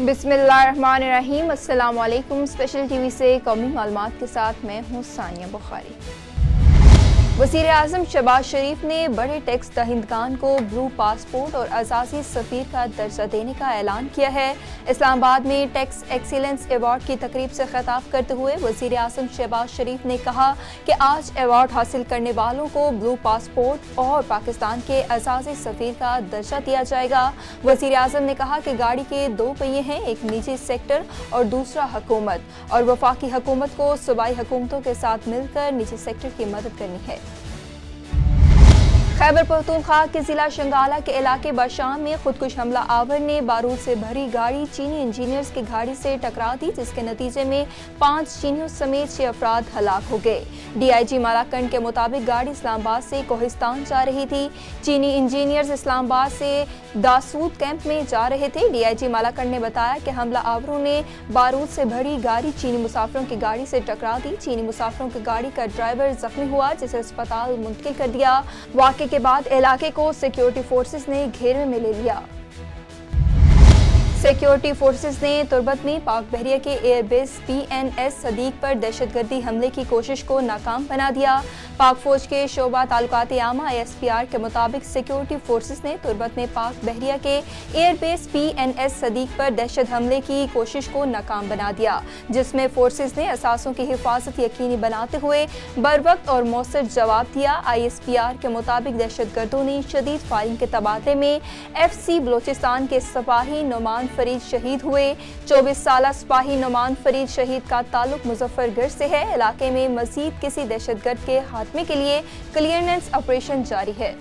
बिस्मिल्लाहिर्रहमानिर्रहीम। अस्सलाम वालेकुम। स्पेशल टीवी से कौमी मालूमात के साथ मैं हूँ सानिया बुखारी। वज़ीर आज़म शहबाज शरीफ ने बड़े टैक्स दहिंदगान को ब्लू पासपोर्ट और अज़ाज़ी सफ़ीर का दर्जा देने का ऐलान किया है। इस्लामाबाद में टैक्स एक्सीलेंस अवार्ड की तकरीब से खिताब करते हुए वज़ीर आज़म शहबाज शरीफ ने कहा कि आज अवार्ड हासिल करने वालों को ब्लू पासपोर्ट और पाकिस्तान के अज़ाज़ी सफ़ीर का दर्जा दिया जाएगा। वज़ीर आज़म ने कहा कि गाड़ी के दो पहिए हैं, एक निजी सेक्टर और दूसरा हुकूमत, और वफाकी हुकूमत को सूबाई हुकूमतों के साथ मिलकर निजी सेक्टर की मदद करनी है। खैबर पख्तूनख्वा के जिला शंगाला के इलाके बाशाम में खुदकुश हमला आवर ने बारूद से भरी गाड़ी चीनी इंजीनियर्स की गाड़ी से टकरा दी, जिसके नतीजे में 5 चीनियों समेत 6 अफराद हलाक हो गए। DIG मालाकंड के मुताबिक गाड़ी इस्लामाबाद से कोहिस्तान जा रही थी। चीनी इंजीनियर्स इस्लामाबाद से दासूद कैंप में जा रहे थे। DIG मालाकंड ने बताया कि हमला आवरों ने बारूद से भरी गाड़ी चीनी मुसाफिरों की गाड़ी से टकरा दी। चीनी मुसाफिरों की गाड़ी का ड्राइवर जख्मी हुआ, जिसे अस्पताल मुंतकिल कर दिया। वाक़े के बाद इलाके को सिक्योरिटी फोर्सेस ने घेरे में ले लिया। सिक्योरिटी फोर्सेस ने तुर्बत में पाक बहरिया के एयरबेस PNS सदीक पर दहशतगर्दी हमले की कोशिश को नाकाम बना दिया। पाक फौज के शोबा ताल्लुकात आमा ISPR के मुताबिक सिक्योरिटी फोर्सेस ने तुर्बत में पाक बहरिया के एयरबेस PNS सदीक पर दहशत हमले की कोशिश को नाकाम बना दिया, जिसमें फोर्सेस ने असासों की हिफाजत यकीनी बनाते हुए बरवक्त और मौसर जवाब दिया। ISPR के मुताबिक दहशतगर्दों ने शदीद फायरिंग के तबादले में FC बलोचिस्तान के सिपाही नुमान फरीद शहीद हुए। 24 साला सिपाही नुमान फरीद शहीद का ताल्लुक मुजफ्फरगढ़ से है। इलाके में मजीद किसी दहशतगर्द के खात्मे के लिए क्लियरेंस ऑपरेशन जारी है।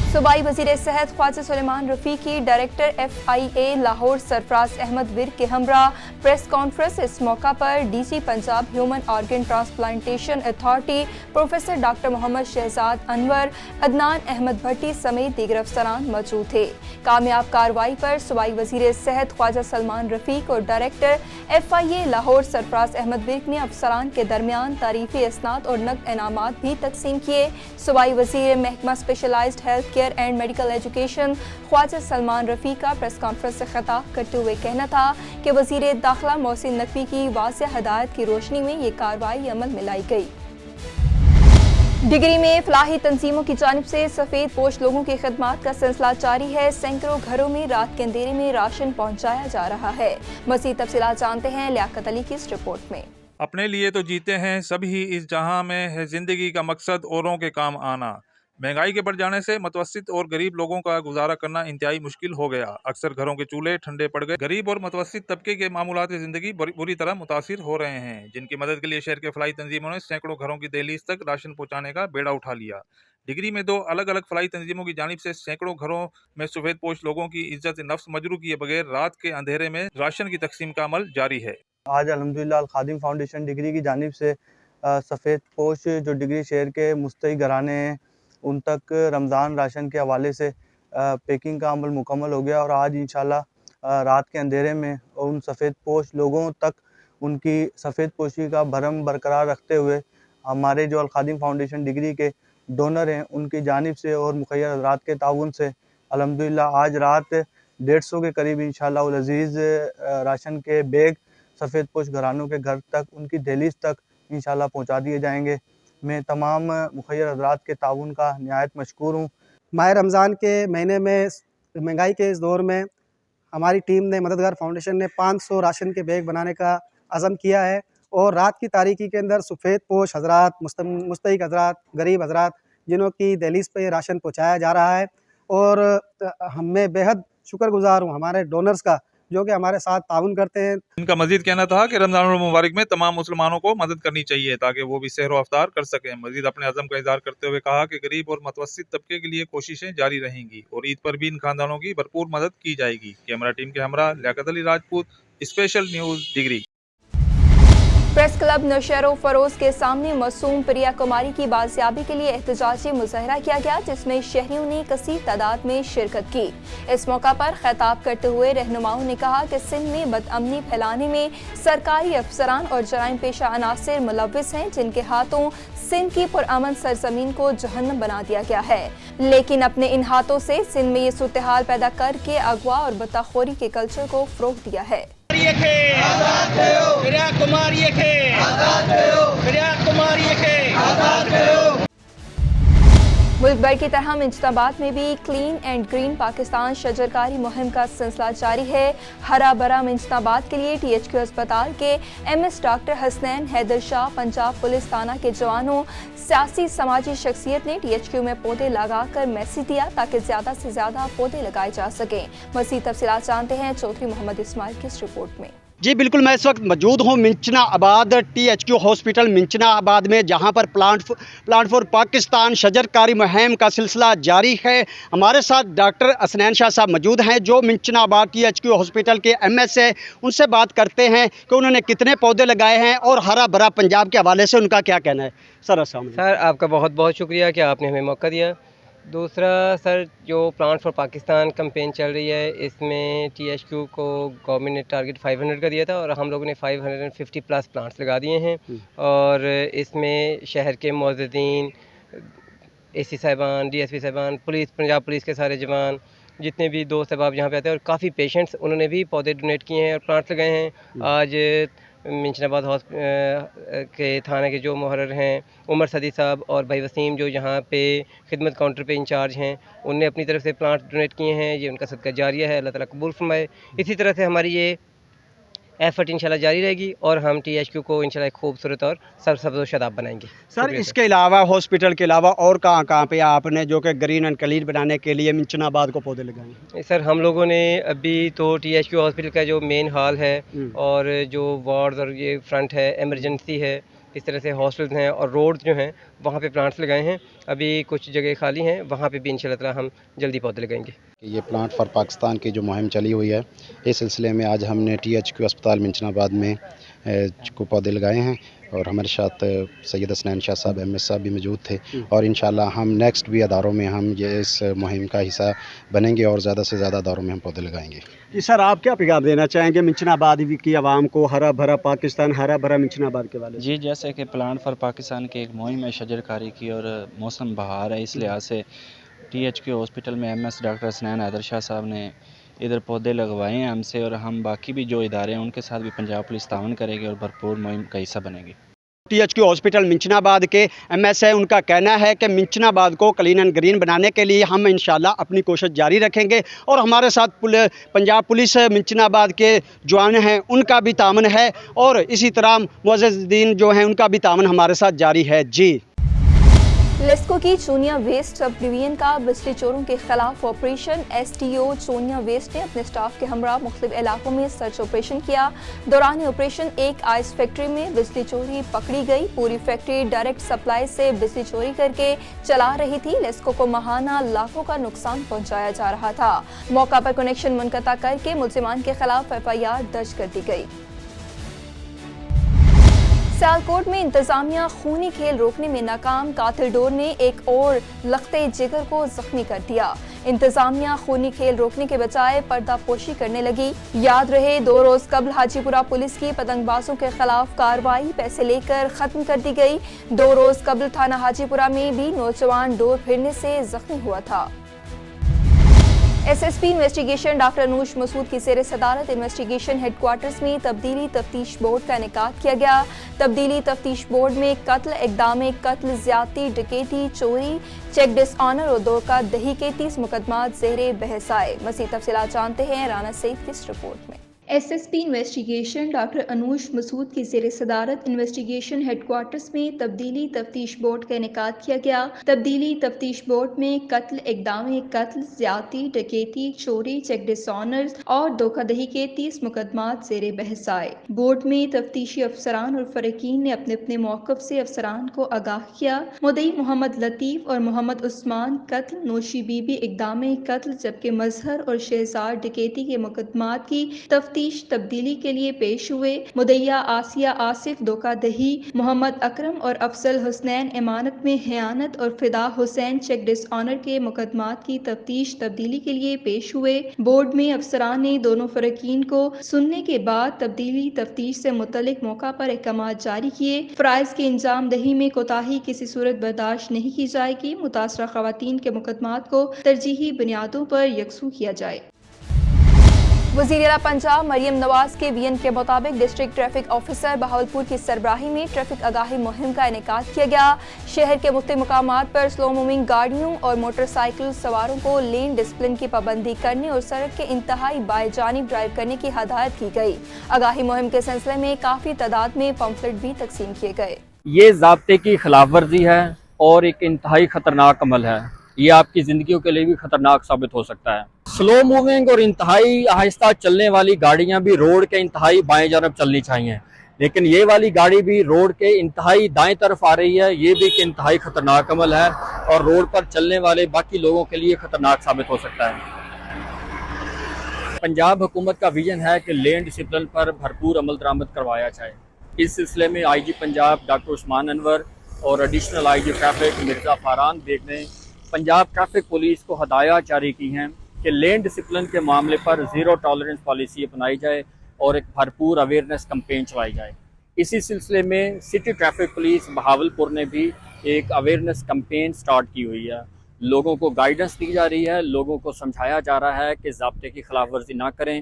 सूबाई वज़ीर सेहत ख्वाजा सुलेमान रफ़ीकी डायरेक्टर FIA लाहौर सरफराज अहमद विर्क के हमरा प्रेस कॉन्फ्रेंस। इस मौका पर DG Punjab human organ transplantation authority professor doctor Muhammad Shahzad Anwar, Adnan Ahmed Bhatti समेत दीगर अफसरान मौजूद थे। कामयाब कार्रवाई पर सूबाई वज़ीर सेहत ख्वाजा सलमान रफ़ीक और डायरेक्टर FIA लाहौर सरफराज अहमद विर्क ने अफसरान के दरमियान तारीफी इसनाद और नकद इनामात भी तकसीम किए। सूबाई वज़ीर महकमा specialised health care and medical education Khawaja Salman Rafique का प्रेस कॉन्फ्रेंस से खिताब करते हुए कहना था कि वज़ीर दाखिला मोहसिन नकवी की वाज़ेह हदायत की रोशनी में ये कार्रवाई अमल में लाई गई। डिगरी में फलाही तंजीमों की जानिब से सफ़ेद पोश लोगों की खिदमत का सिलसिला जारी है। सैकड़ों घरों में रात के अंधेरे में राशन पहुँचाया जा रहा है। मज़ीद तफसीलात जानते हैं लियाकत अली की इस रिपोर्ट में। अपने लिए तो जीते हैं सभी इस जहां में है जिंदगी का मकसद औरों के काम आना। महंगाई के बढ़ जाने से मुतवस्सित और गरीब लोगों का गुजारा करना इंतहाई मुश्किल हो गया। अक्सर घरों के चूल्हे ठंडे पड़ गए। गरीब और मुतवस्सित तबके के मामूलात की जिंदगी बुरी तरह मुतासिर हो रहे हैं, जिनकी मदद के लिए शहर के फलाई तंजीमों ने सैकड़ों घरों की दहलीज तक राशन पहुंचाने का बेड़ा उठा लिया। डिगरी में 2 अलग अलग फलाई तंजीमों की जानिब से सैकड़ों घरों में सफेद पोश लोगों की इज्जत नफ्स मजरू किए बगैर रात के अंधेरे में राशन की तकसीम का अमल जारी है। आज अल्हम्दुलिल्लाह अल खादिम फाउंडेशन डिगरी की जानिब से सफ़ेद पोश जो डिगरी शहर के मुस्तई घराने हैं उन तक रमज़ान राशन के हवाले से पैकिंग का अमल मुकम्मल हो गया, और आज इंशाल्लाह रात के अंधेरे में उन सफ़ेद पोश लोगों तक उनकी सफ़ेद पोशी का भरम बरकरार रखते हुए हमारे जो अल खादिम फाउंडेशन डिगरी के डोनर हैं उनकी जानिब से और मुखय्यर हज़रात के ताउन से अल्हम्दुलिल्लाह आज रात 150 के करीब इंशाल्लाह उल अज़ीज़ राशन के बैग सफ़ेद पोश घरानों के घर तक, उनकी दहलीज तक इंशाल्लाह पहुंचा दिए जाएंगे। मैं तमाम मुखय्यर हज़रात के ताउन का निहायत मशकूर हूँ। माह रमज़ान के महीने में महंगाई के इस दौर में हमारी टीम ने मददगार फाउंडेशन ने 500 राशन के बैग बनाने का अज़म किया है, और रात की तारीकी के अंदर सफ़ेद पोश हज़रात, मुस्तहिक हज़रात, गरीब हज़रात जिन्हों की दहलीज पे राशन पहुँचाया जा रहा है, और मैं बेहद शुक्रगुज़ार हूँ हमारे डोनर्स का जो कि हमारे साथ ताउन करते हैं। इनका मजीद कहना था कि रमजान मुबारक में तमाम मुसलमानों को मदद करनी चाहिए ताकि वो भी सहर अफ्तार कर सकें। मजीद अपने अज़म का इज़हार करते हुए कहा कि गरीब और मुतवस्सित तबके के लिए कोशिशें जारी रहेंगी और ईद पर भी इन खानदानों की भरपूर मदद की जाएगी। कैमरा टीम के हमरा लियाकत अली राजपूत, स्पेशल न्यूज़ डिगरी। प्रेस क्लब नौशहरो फरोज के सामने मासूम प्रिया कुमारी की बाजियाबी के लिए एहतजाजी मुजाहरा किया गया, जिसमें शहरियों ने कसीर तादाद में शिरकत की। इस मौका पर खिताब करते हुए रहनुमाओं ने कहा कि सिंध में बदअमनी फैलाने में सरकारी अफसरान और जराइम पेशा अनासिर मुलव्विस हैं, जिनके हाथों सिंध की पुरअमन सरजमीन को जहन्नम बना दिया गया है। लेकिन अपने इन हाथों से सिंध में ये सूरत-ए-हाल पैदा करके अगवा और बदअखोरी के कल्चर को फरोग दिया है। मुल्क भर की तरह इंजताबाद में भी क्लीन एंड ग्रीन पाकिस्तान शजरकारी मुहिम का सिलसिला जारी है। हरा भरा इंजताबाद के लिए THQ अस्पताल के MS doctor Hasnain Haider Shah, Punjab police थाना के जवानों, सियासी समाजी शख्सियत ने THQ में पौधे लगाकर मैसेज दिया ताकि ज़्यादा से ज़्यादा पौधे लगाए जा सकें। मज़ीद तफसीलात जानते हैं चौधरी मोहम्मद इस्माइल की इस रिपोर्ट में। जी बिल्कुल, मैं इस वक्त मौजूद हूँ मिंचना आबाद THQ हॉस्पिटल मिंचना आबाद में, जहाँ पर प्लांट फॉर पाकिस्तान शजरकारी मुहिम का सिलसिला जारी है। हमारे साथ डॉक्टर हसनैन शाह साहब मौजूद हैं जो मिंचना आबाद THQ हॉस्पिटल के MS है। उनसे बात करते हैं कि उन्होंने कितने पौधे लगाए हैं और हरा भरा पंजाब के हवाले से उनका क्या कहना है। सर अस्सलाम वालेकुम। सर आपका बहुत बहुत शुक्रिया कि आपने हमें मौका दिया। दूसरा सर, जो प्लांट फॉर पाकिस्तान कैंपेन चल रही है, इसमें THQ को गवर्नमेंट ने टारगेट 500 का दिया था और हम लोगों ने 550 प्लस प्लांट्स लगा दिए हैं। और इसमें शहर के मुअज़्ज़िज़ीन, AC साहिबान, DSP साहिबान, पुलिस, पंजाब पुलिस के सारे जवान, जितने भी दोस्त अहबाब यहाँ पे आते हैं, और काफ़ी पेशेंट्स उन्होंने भी पौधे डोनेट किए हैं और प्लांट्स लगाए हैं। आज मिंचनाबाद के थाने के जो मुहर्रर हैं उमर सदी साहब और भाई वसीम, जो यहाँ पे खिदमत काउंटर पे इंचार्ज हैं, उनने अपनी तरफ से प्लांट डोनेट किए हैं। ये उनका सदका जारिया है, अल्लाह ताला कबूल फरमाए। इसी तरह से हमारी ये एफर्ट इंशाल्लाह जारी रहेगी और हम THQ को इंशाल्लाह एक खूबसूरत और सरसब्ज़ व शादाब बनाएंगे। सर इसके अलावा हॉस्पिटल के अलावा और कहाँ पे आपने जो कि ग्रीन एंड क्लीन बनाने के लिए मिंचनाबाद को पौधे लगाए? सर हम लोगों ने अभी तो THQ हॉस्पिटल का जो मेन हॉल है और जो वार्ड और ये फ्रंट है, एमरजेंसी है, इस तरह से हॉस्टल्स हैं और रोड जो हैं वहाँ पे प्लांट्स लगाए हैं। अभी कुछ जगह खाली हैं, वहाँ पे भी इंशाल्लाह ताला हम जल्दी पौधे लगाएंगे। ये प्लांट फॉर पाकिस्तान की जो मुहिम चली हुई है, इस सिलसिले में आज हमने THQ अस्पताल मिंचनाबाद में को पौधे लगाए हैं और हमारे साथ सैयद हसनैन शाह साहब MS साहब भी मौजूद थे। और इंशाल्लाह हम नेक्स्ट भी अदारों में हम ये इस मुहिम का हिस्सा बनेंगे और ज़्यादा से ज़्यादा अदारों में हम पौधे लगाएंगे। जी सर, आप क्या पैगाम देना चाहेंगे मिंचनाबाद की आवाम को, हरा भरा पाकिस्तान, हरा भरा मिंचनाबाद के वाले? जी, जैसे कि प्लांट फॉर पाकिस्तान की एक मुहिम है शजरकारी की और मौसम बहार है, इस लिहाज से THQ हॉस्पिटल में MS डॉक्टर हसनैन हैदर शाह साहब ने इधर पौधे लगवाए हैं हमसे, और हम बाकी भी जो इदारे हैं उनके साथ भी पंजाब पुलिस तावन करेंगे और भरपूर मुहिम का हिस्सा बनेंगे। THQ हॉस्पिटल मिंचनाबाद के MS है, उनका कहना है कि मिंचनाबाद को क्लीन एंड ग्रीन बनाने के लिए हम इंशाल्लाह अपनी कोशिश जारी रखेंगे। और हमारे साथ पंजाब पुलिस मिंचनाबाद के जवान हैं, उनका भी तामन है और इसी तरह मुअज़्ज़िज़ीन जो हैं उनका भी तामन हमारे साथ जारी है। जी लेस्को की चूनिया वेस्ट सब डिवीजन का बिजली चोरों के खिलाफ ऑपरेशन। STO चूनिया वेस्ट ने अपने स्टाफ के हमरा मुख्तलिफ इलाकों में सर्च ऑपरेशन किया। दौरान ऑपरेशन एक आइस फैक्ट्री में बिजली चोरी पकड़ी गई। पूरी फैक्ट्री डायरेक्ट सप्लाई से बिजली चोरी करके चला रही थी। लेस्को को माहाना लाखों का नुकसान पहुंचाया जा रहा था। मौका पर कनेक्शन मुनक़ता करके मुलजिमान के खिलाफ FIR दर्ज कर दी गई। सियालकोट में इंतजामिया खूनी खेल रोकने में नाकाम। कातिल डोर ने एक और लख्ते जिगर को जख्मी कर दिया। इंतजामिया खूनी खेल रोकने के बजाय पर्दापोशी करने लगी। याद रहे 2 रोज कबल हाजीपुरा पुलिस की पतंगबाजों के खिलाफ कार्रवाई पैसे लेकर खत्म कर दी गई। 2 रोज कबल थाना हाजीपुरा में भी नौजवान डोर फिरने से जख्मी हुआ था। SSP investigation doctor Anoosh Masood की ज़ेर सदारत इन्वेस्टिगेशन हेडक्वार्टर्स में तब्दीली तफ्तीश बोर्ड का इनेकाद किया गया। तब्दीली तफ्तीश बोर्ड में कत्ल, इक़दाम कत्ल, ज़्यादती, डकैती, चोरी, चेक डिसऑनर और धोखा दही के 30 मुकदमात ज़ेर बहस आए। मज़ीद तफसीलात जानते हैं राना सईद की इस रिपोर्ट में। SSP investigation doctor Anoosh Masood की ज़ेर सदारत इन्वेस्टिगेशन हेडक्वार्टर्स में तब्दीली तफ्तीश बोर्ड का इनेकाद किया गया। तब्दीली तफ्तीश बोर्ड में कत्ल, इक़दाम कत्ल, ज़्यादती, डकैती, चोरी, चेक डिसऑनर और धोखाधड़ी के 30 मुकदमात ज़ेर बहस आए। बोर्ड में तफ्तीशी अफसरान और फ़रीक़ीन ने अपने अपने मौक़िफ़ से अफसरान को आगाह किया। मुद्दई मोहम्मद लतीफ़ और मोहम्मद उस्मान कत्ल, नोशी बीबी इक़दाम कत्ल, जबकि मजहर और शहजाद डकैती के मुकदमात की तफ्तीश तफ्तीश तब्दीली के लिए पेश हुए। मुद्दइया आसिया आसिफ धोखा दही, मोहम्मद अकरम और अफजल हुसनैन इमानत में खयानत और फिदा हुसैन चेक डिसऑनर के मुकदमात की तफ्तीश तब्दीली के लिए पेश हुए। बोर्ड में अफसरान ने दोनों फरीकीन को सुनने के बाद तब्दीली तफ्तीश से मुतल्लिक मौका पर अहकाम जारी किए। फराइज की इंजाम दही में कोताही किसी सूरत बर्दाश्त नहीं की जाएगी। मुतासरा खवातीन के मुकदमात को तरजीही बुनियादों पर यकसू किया जाए। वज़ीर-ए-आला पंजाब मरियम नवाज के बयान के मुताबिक डिस्ट्रिक्ट ट्रैफिक ऑफिसर बहावलपुर की सरबराही में ट्रैफिक आगाही मुहिम का इनेकाद किया गया। शहर के मुख्तलिफ मुकामात पर स्लो मूविंग गाड़ियों और मोटरसाइकिल सवारों को लेन डिसिप्लिन की पाबंदी करने और सड़क के इंतहाई बाएं जानिब ड्राइव करने की हदायत की गई। आगाही मुहिम के सिलसिले में काफ़ी तादाद में पम्फलेट भी तकसीम किए गए। ये ज़ाब्ते की खिलाफ वर्जी है और एक इंतहाई ख़तरनाक अमल है। ये आपकी ज़िंदगियों के लिए भी ख़तरनाक साबित हो सकता है। स्लो मूविंग और इंतहाई आहिस्ता चलने वाली गाड़ियां भी रोड के इंतहाई बाएं तरफ चलनी चाहिए, लेकिन ये वाली गाड़ी भी रोड के इंतहाई दाएं तरफ आ रही है। ये भी एक इंतहाई ख़तरनाक अमल है और रोड पर चलने वाले बाकी लोगों के लिए ख़तरनाक साबित हो सकता है। पंजाब हुकूमत का विजन है कि लेन डिसिप्लिन पर भरपूर अमल दरामद करवाया जाए। इस सिलसिले में IG पंजाब डॉक्टर उस्मान अनवर और additional IG traffic Mirza Faran Baig ने पंजाब ट्रैफिक पुलिस को हदायत जारी की हैं कि लेन डिसिप्लिन के मामले पर ज़ीरो टॉलरेंस पॉलिसी अपनाई जाए और एक भरपूर अवेयरनेस कैंपेन चलाई जाए। इसी सिलसिले में सिटी ट्रैफिक पुलिस बहावलपुर ने भी एक अवेयरनेस कैंपेन स्टार्ट की हुई है। लोगों को गाइडेंस दी जा रही है, लोगों को समझाया जा रहा है कि ज़ाब्ते की खिलाफ वर्जी ना करें,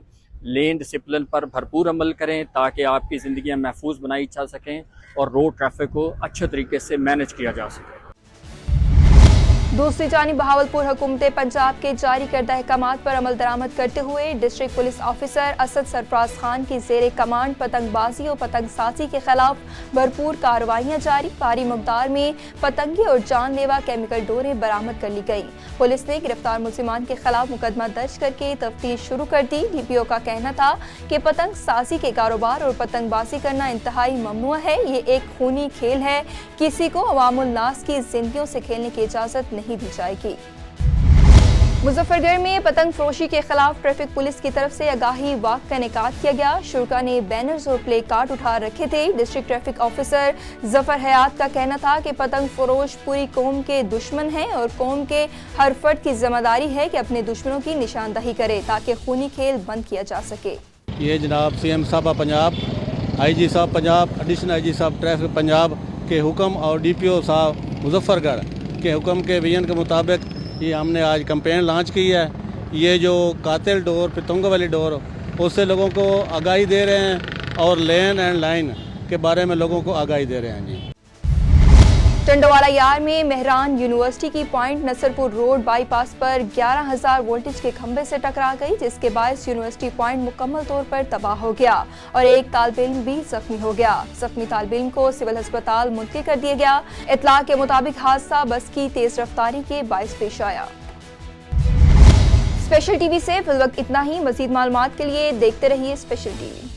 लेन डिसिप्लिन पर भरपूर अमल करें ताकि आपकी ज़िंदगियाँ महफूज बनाई जा सकें और रोड ट्रैफिक को अच्छे तरीके से मैनेज किया जा सके। दूसरी जानिब बहावलपुर हुकूमत पंजाब के जारी करदा अहकामात पर अमल दरामद करते हुए district police officer Asad Sarfaraz Khan की ज़ेरे कमांड पतंगबाजी और पतंग साजी के खिलाफ भरपूर कार्रवाइयाँ जारी। भारी मकदार में पतंगे और जानलेवा केमिकल डोरें बरामद कर ली गई। पुलिस ने गिरफ्तार मुलजिमान के खिलाफ मुकदमा दर्ज करके तफ्तीश शुरू कर दी। DPO का कहना था कि पतंग साजी के कारोबार और पतंगबाजी करना इंतहाई ममनुआ है। ये एक खूनी खेल है, किसी को अवामुल नास की जिंदगियों से खेलने की इजाज़त नहीं दी जाएगी। मुजफ्फरगढ़ में पतंग फरोशी के खिलाफ ट्रैफिक पुलिस की तरफ से आगाही वाक का इनेकाद किया गया। शुरा ने बैनर्स और प्ले कार्ड उठा रखे थे। डिस्ट्रिक्ट ट्रैफिक ऑफिसर जफर हयात का कहना था कि पतंग फरोश पूरी कौम के दुश्मन हैं और कौम के हर फर्द की जिम्मेदारी है कि अपने दुश्मनों की निशानदही करे ताकि खूनी खेल बंद किया जा सके। ये जनाब CM साहब पंजाब, IG साहब पंजाब, एडिशनल IG साहब ट्रैफिक पंजाब के हुक्म और DPO साहब मुजफ्फरगढ़ के हुक्म के विजन के मुताबिक ये हमने आज कैंपेन लॉन्च की है। ये जो कातिल डोर पतंगों वाली डोर उससे लोगों को आगाही दे रहे हैं और लेन एंड लाइन के बारे में लोगों को आगाही दे रहे हैं जी। टंडोवाला यार में मेहरान यूनिवर्सिटी की पॉइंट नसरपुर रोड बाईपास पर 11,000 वोल्टेज के खंभे से टकरा गई, जिसके बायस यूनिवर्सिटी पॉइंट मुकम्मल तौर पर तबाह हो गया और एक तालिब इल्म भी जख्मी हो गया। जख्मी तालिब इल्म को सिविल अस्पताल मुंतकिल कर दिया गया। इत्तला के मुताबिक हादसा बस की तेज रफ्तारी के बायस पेश आया। स्पेशल टीवी से फिल वक्त इतना ही। मजीद मालूमात के लिए देखते रहिए स्पेशल टीवी।